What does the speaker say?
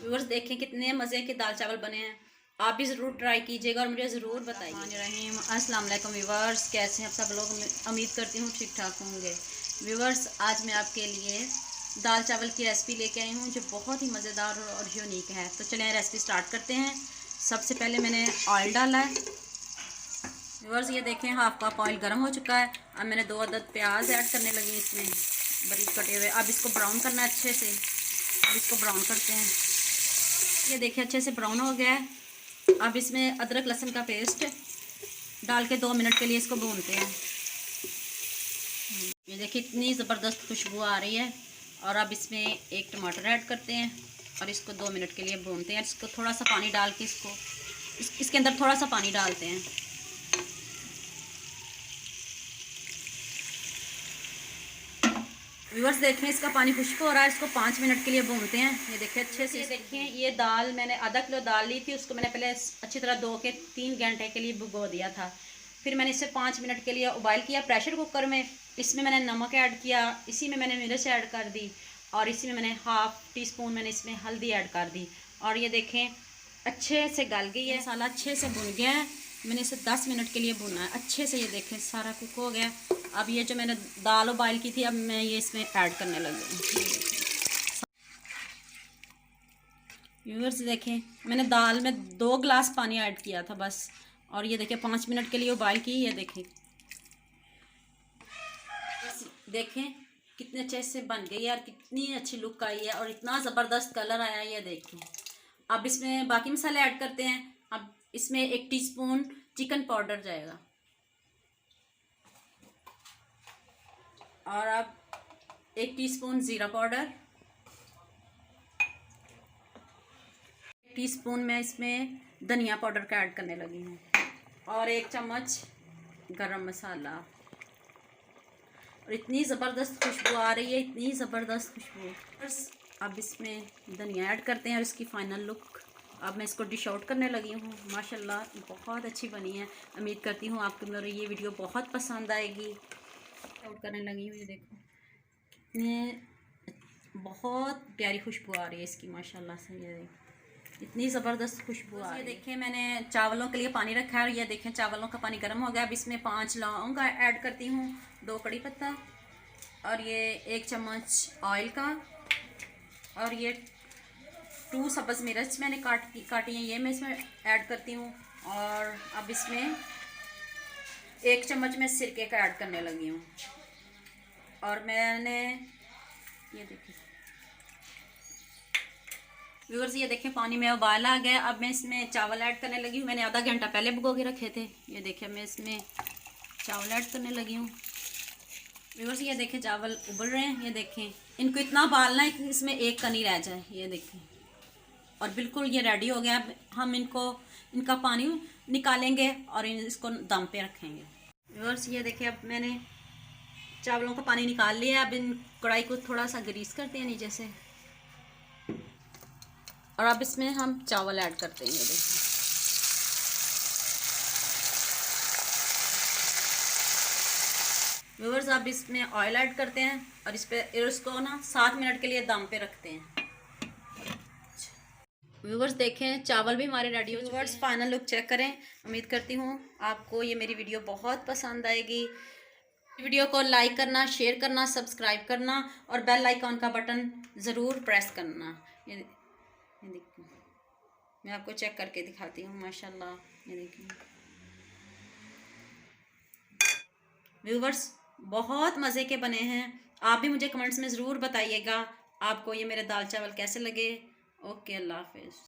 Viewers देखें कितने मज़े के दाल चावल बने हैं। आप भी ज़रूर ट्राई कीजिएगा और मुझे ज़रूर बताइए। रहीम अस्सलाम वालेकुम व्यूअर्स, कैसे हैं आप सब लोग? उम्मीद करती हूँ ठीक ठाक होंगे। व्यूअर्स आज मैं आपके लिए दाल चावल की रेसिपी लेके आई हूँ जो बहुत ही मज़ेदार और यूनिक है। तो चलें रेसिपी स्टार्ट करते हैं। सबसे पहले मैंने ऑयल डाला है। व्यूअर्स ये देखें हाफ कप ऑयल गर्म हो चुका है। अब मैंने 2 अदद प्याज ऐड करने लगी इसमें बारीक कटे हुए। अब इसको ब्राउन करना है अच्छे से। अब इसको ब्राउन करते हैं। ये देखिए अच्छे से ब्राउन हो गया है। अब इसमें अदरक लहसुन का पेस्ट डाल के 2 मिनट के लिए इसको भूनते हैं। ये देखिए इतनी ज़बरदस्त खुशबू आ रही है। और अब इसमें एक टमाटर ऐड करते हैं और इसको 2 मिनट के लिए भूनते हैं। इसको थोड़ा सा पानी डाल के इसके अंदर थोड़ा सा पानी डालते हैं। व्यूअर्स देखें इसका पानी खुश्क हो रहा है। इसको 5 मिनट के लिए भूनते हैं। ये देखिए अच्छे से। ये देखें ये दाल मैंने आधा किलो दाल ली थी, उसको मैंने पहले अच्छी तरह 2 के 3 घंटे के लिए भिगो दिया था। फिर मैंने इसे 5 मिनट के लिए उबाइल किया प्रेशर कुकर में। इसमें मैंने नमक ऐड किया, इसी में मैंने मिर्च ऐड कर दी और इसी में मैंने हाफ़ टी स्पून मैंने इसमें हल्दी ऐड कर दी। और ये देखें अच्छे से गल गई है, मसाला अच्छे से भुन गया है। मैंने इसे 10 मिनट के लिए भुना है अच्छे से। ये देखें सारा कुक हो गया। अब ये जो मैंने दाल उबाइल की थी अब मैं ये इसमें ऐड करने लगी हूँ। व्यूअर्स देखें मैंने दाल में 2 गिलास पानी ऐड किया था बस। और ये देखें 5 मिनट के लिए उबाइल की। ये देखें देखें कितने अच्छे से बन गई है और कितनी अच्छी लुक आई है और इतना ज़बरदस्त कलर आया है। ये देखें अब इसमें बाकी मसाले ऐड करते हैं। अब इसमें 1 टीस्पून चिकन पाउडर जाएगा और अब 1 टीस्पून ज़ीरा पाउडर, 1 टीस्पून मैं इसमें धनिया पाउडर का ऐड करने लगी हूँ और 1 चम्मच गरम मसाला। और इतनी ज़बरदस्त खुशबू आ रही है, इतनी ज़बरदस्त खुशबू। बस अब इसमें धनिया ऐड करते हैं और इसकी फ़ाइनल लुक। अब मैं इसको डिश आउट करने लगी हूँ। माशाल्लाह बहुत अच्छी बनी है। उम्मीद करती हूँ आपको मेरी ये वीडियो बहुत पसंद आएगी। आउट करने लगी हूँ। ये देखो कितने बहुत प्यारी खुशबू आ रही है इसकी माशाल्लाह से। ये इतनी ज़बरदस्त खुशबू आ रही है। ये देखें मैंने चावलों के लिए पानी रखा है और ये देखें चावलों का पानी गर्म हो गया। अब इसमें 5 लौंग ऐड करती हूँ, 2 कड़ी पत्ता और ये 1 चम्मच ऑयल का और ये 2 सब्ज़ मिर्च मैंने काटी हैं, ये मैं इसमें ऐड करती हूँ। और अब इसमें 1 चम्मच मैं सिरके का ऐड करने लगी हूँ। और मैंने ये देखिए व्यूअर्स ये देखें पानी में उबाल आ गया। अब मैं इसमें चावल ऐड करने लगी हूँ। मैंने आधा घंटा पहले भिगो के रखे थे। ये देखें मैं इसमें चावल ऐड करने लगी हूँ। व्यूअर्स ये देखें चावल उबल रहे हैं। ये देखें इनको इतना उबालना है कि इसमें एक कनी रह जाए। ये देखें और बिल्कुल ये रेडी हो गया। अब हम इनका पानी निकालेंगे और इसको दम पे रखेंगे। व्यूअर्स ये देखें अब मैंने चावलों का पानी निकाल लिया। अब इन कढ़ाई को थोड़ा सा ग्रीस करते हैं नीचे से और अब इसमें हम चावल ऐड करते हैं। ये देखिए व्यूअर्स अब इसमें ऑयल ऐड करते हैं और इसको ना 7 मिनट के लिए दम पे रखते हैं। व्यूअर्स देखें चावल भी हमारे रेडी हो चुके हैं। व्यूअर्स फाइनल लुक चेक करें। उम्मीद करती हूँ आपको ये मेरी वीडियो बहुत पसंद आएगी। वीडियो को लाइक करना, शेयर करना, सब्सक्राइब करना और बेल आइकॉन का बटन ज़रूर प्रेस करना। ये देखिए मैं आपको चेक करके दिखाती हूँ। माशाल्लाह ये देखिए व्यूवर्स बहुत मज़े के बने हैं। आप भी मुझे कमेंट्स में ज़रूर बताइएगा आपको ये मेरे दाल चावल कैसे लगे। ओके अल्लाह हाफिज़।